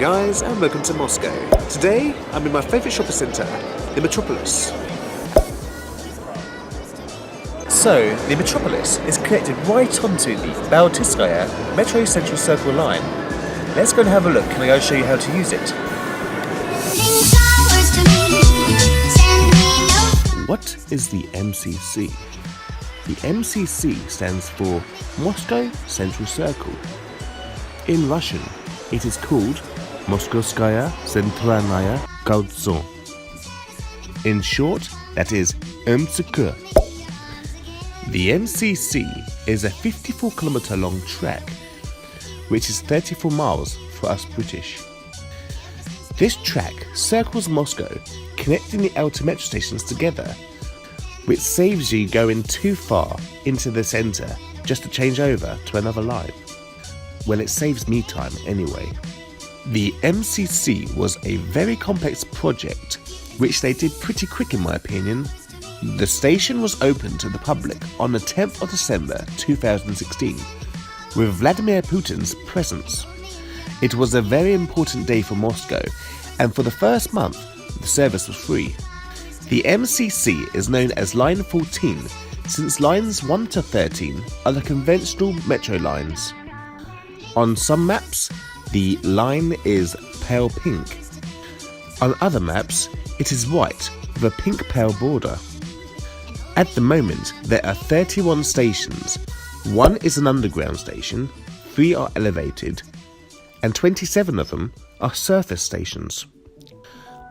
guys, and welcome to Moscow. Today, I'm in my favourite shopping centre, the Metropolis. So, the Metropolis is connected right onto the Baltiskaya Metro Central Circle line. Let's go and have a look and I'll show you how to use it. What is the MCC? The MCC stands for Moscow Central Circle. In Russian, it is called Moskovskaya Centralnaya Koltso. In short, that is MCC. The MCC is a 54-kilometre long track, which is 34 miles for us British. This track circles Moscow, connecting the outer metro stations together, which saves you going too far into the centre just to change over to another line. Well, it saves me time anyway. The MCC was a very complex project, which they did pretty quick in my opinion. The station was opened to the public on the 10th of December 2016, with Vladimir Putin's presence. It was a very important day for Moscow, and for the first month, the service was free. The MCC is known as Line 14 since lines 1 to 13 are the conventional metro lines. On some maps, the line is pale pink. On other maps, it is white with a pink pale border. At the moment, there are 31 stations. 1 is an underground station, 3 are elevated, and 27 of them are surface stations.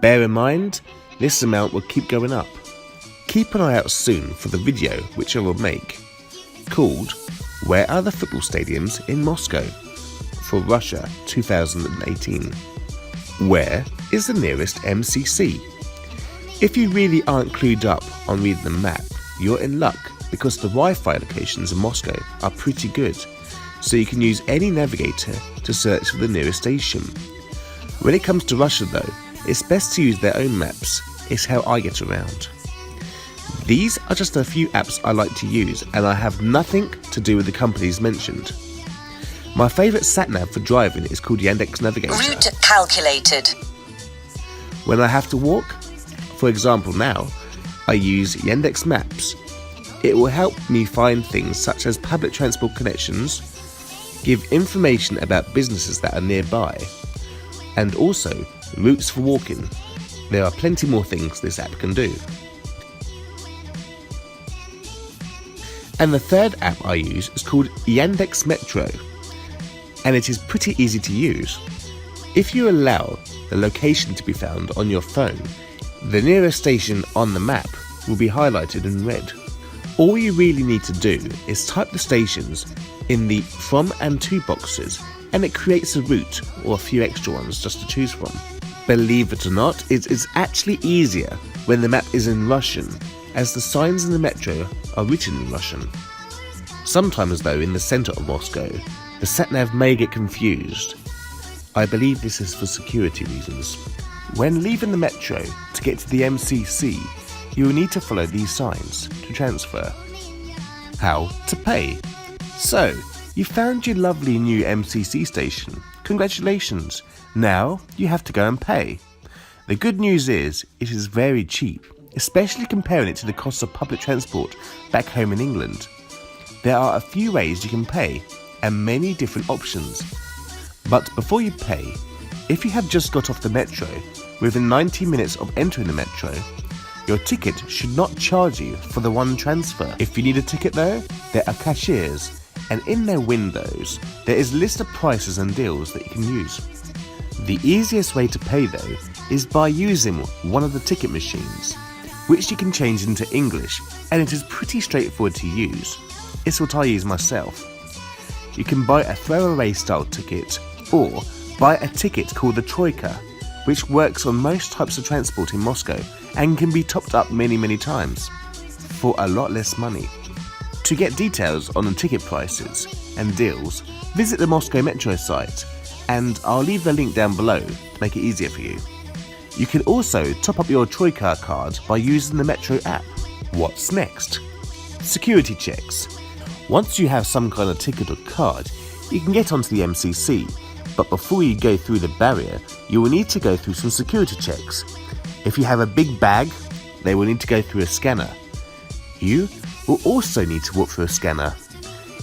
Bear in mind, this amount will keep going up. Keep an eye out soon for the video which I will make, called Where Are the Football Stadiums in Moscow? For Russia 2018. Where is the nearest MCC? If you really aren't clued up on reading the map, you're in luck because the Wi-Fi locations in Moscow are pretty good, so you can use any navigator to search for the nearest station. When it comes to Russia though, it's best to use their own maps, it's how I get around. These are just a few apps I like to use and I have nothing to do with the companies mentioned. My favourite sat-nav for driving is called Yandex Navigator. Route calculated. When I have to walk, for example now, I use Yandex Maps. It will help me find things such as public transport connections, give information about businesses that are nearby, and also routes for walking. There are plenty more things this app can do. And the third app I use is called Yandex Metro, and it is pretty easy to use. If you allow the location to be found on your phone, the nearest station on the map will be highlighted in red. All you really need to do is type the stations in the from and to boxes and it creates a route or a few extra ones just to choose from. Believe it or not, it is actually easier when the map is in Russian, as the signs in the metro are written in Russian. Sometimes though, in the centre of Moscow, the sat-nav may get confused. I believe this is for security reasons. When leaving the metro to get to the MCC, you will need to follow these signs to transfer. How to pay. So, you found your lovely new MCC station. Congratulations! Now you have to go and pay. The good news is, it is very cheap, especially comparing it to the cost of public transport back home in England. There are a few ways you can pay, and many different options. But before you pay, if you have just got off the metro, within 90 minutes of entering the metro, your ticket should not charge you for the one transfer. If you need a ticket though, there are cashiers, and in their windows, there is a list of prices and deals that you can use. The easiest way to pay though, is by using one of the ticket machines, which you can change into English, and it is pretty straightforward to use. It's what I use myself. You can buy a throwaway style ticket, or buy a ticket called the Troika, which works on most types of transport in Moscow and can be topped up many times for a lot less money. To get details on the ticket prices and deals, visit the Moscow Metro site, and I'll leave the link down below to make it easier for you. You can also top up your Troika card by using the Metro app. What's next? Security checks. Once you have some kind of ticket or card, you can get onto the MCC But before you go through the barrier, you will need to go through some security checks. If you have a big bag, they will need to go through a scanner. You will also need to walk through a scanner.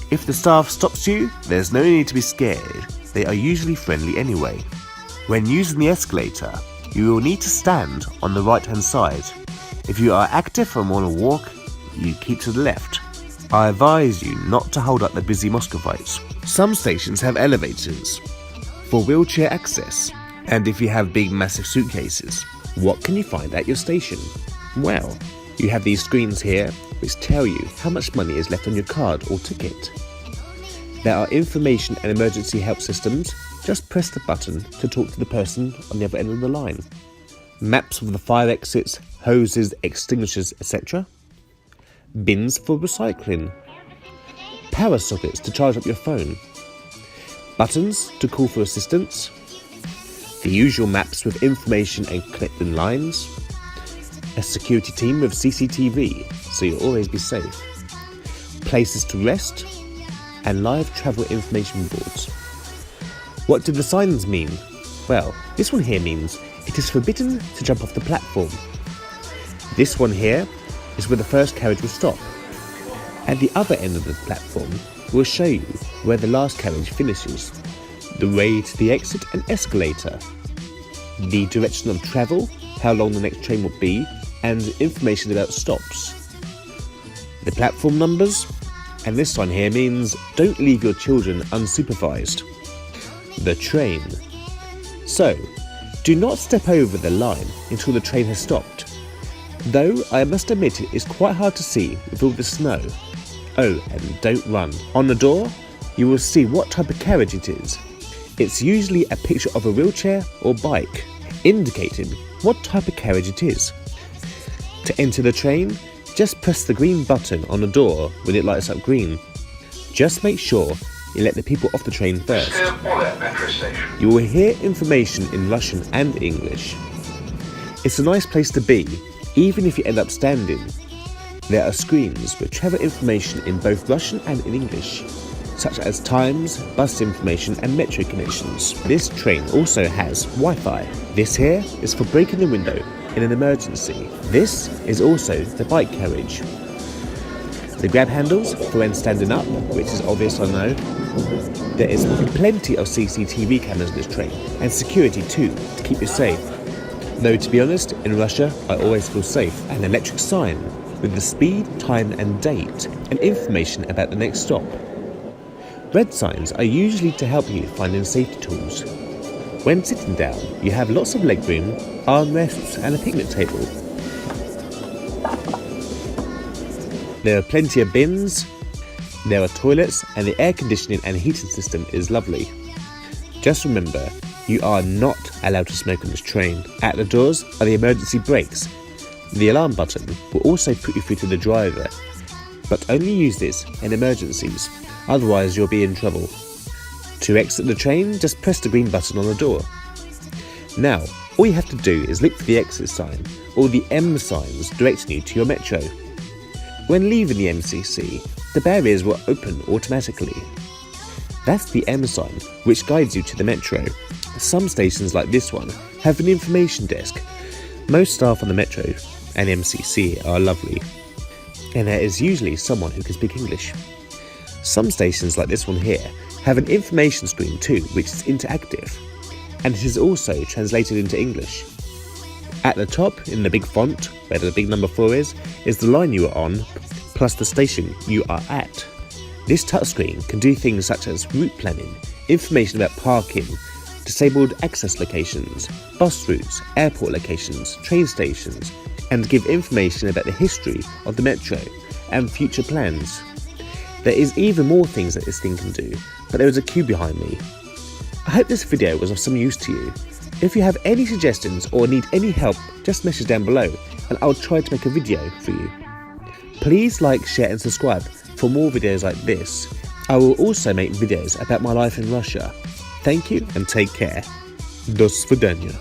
If the staff stops you, there's no need to be scared. They are usually friendly anyway. When using the escalator, you will need to stand on the right hand side. If you are active and want to walk, you keep to the left. I advise you not to hold up the busy Muscovites. Some stations have elevators for wheelchair access. And if you have big massive suitcases, what can you find at your station? Well, you have these screens here which tell you how much money is left on your card or ticket. There are information and emergency help systems. Just press the button to talk to the person on the other end of the line. Maps of the fire exits, hoses, extinguishers, etc. Bins for recycling. Power sockets to charge up your phone. Buttons to call for assistance. The usual maps with information and connecting lines. A security team with CCTV, so you'll always be safe. Places to rest. And live travel information boards. What do the signs mean? Well, this one here means it is forbidden to jump off the platform. This one here is where the first carriage will stop. At the other end of the platform, we'll show you where the last carriage finishes, the way to the exit and escalator, the direction of travel, how long the next train will be, and information about stops. The platform numbers, and this one here means don't leave your children unsupervised. The train. So, do not step over the line until the train has stopped. Though I must admit it is quite hard to see with all the snow. Oh, and don't run. On the door, you will see what type of carriage it is. It's usually a picture of a wheelchair or bike, indicating what type of carriage it is. To enter the train, just press the green button on the door when it lights up green. Just make sure you let the people off the train first. You will hear information in Russian and English. It's a nice place to be, even if you end up standing. There are screens with travel information in both Russian and in English, such as times, bus information and metro connections. This train also has Wi-Fi. This here is for breaking the window in an emergency. This is also the bike carriage. The grab handles for when standing up, which is obvious, I know. There is plenty of CCTV cameras in this train, and security too, to keep you safe. Though to be honest, in Russia I always feel safe. An electric sign with the speed, time and date, and information about the next stop. Red signs are usually to help you finding safety tools. When sitting down, you have lots of legroom, armrests and a picnic table. There are plenty of bins, there are toilets, and the air conditioning and heating system is lovely. Just remember, you are not allowed to smoke on this train. At the doors are the emergency brakes. The alarm button will also put you through to the driver, but only use this in emergencies, otherwise you'll be in trouble. To exit the train, just press the green button on the door. Now, all you have to do is look for the exit sign, or the M signs directing you to your metro. When leaving the MCC, the barriers will open automatically. That's the M sign, which guides you to the metro. Some stations like this one have an information desk. Most staff on the metro and MCC are lovely, and there is usually someone who can speak English. Some stations like this one here have an information screen too, which is interactive, and it is also translated into English. At the top, in the big font, where the big number 4 is the line you are on, plus the station you are at. This touchscreen can do things such as route planning, information about parking, disabled access locations, bus routes, airport locations, train stations, and give information about the history of the metro and future plans. There is even more things that this thing can do, but there is a queue behind me. I hope this video was of some use to you. If you have any suggestions or need any help, just message down below and I'll try to make a video for you. Please like, share and subscribe for more videos like this. I will also make videos about my life in Russia. Thank you and take care. До свидания.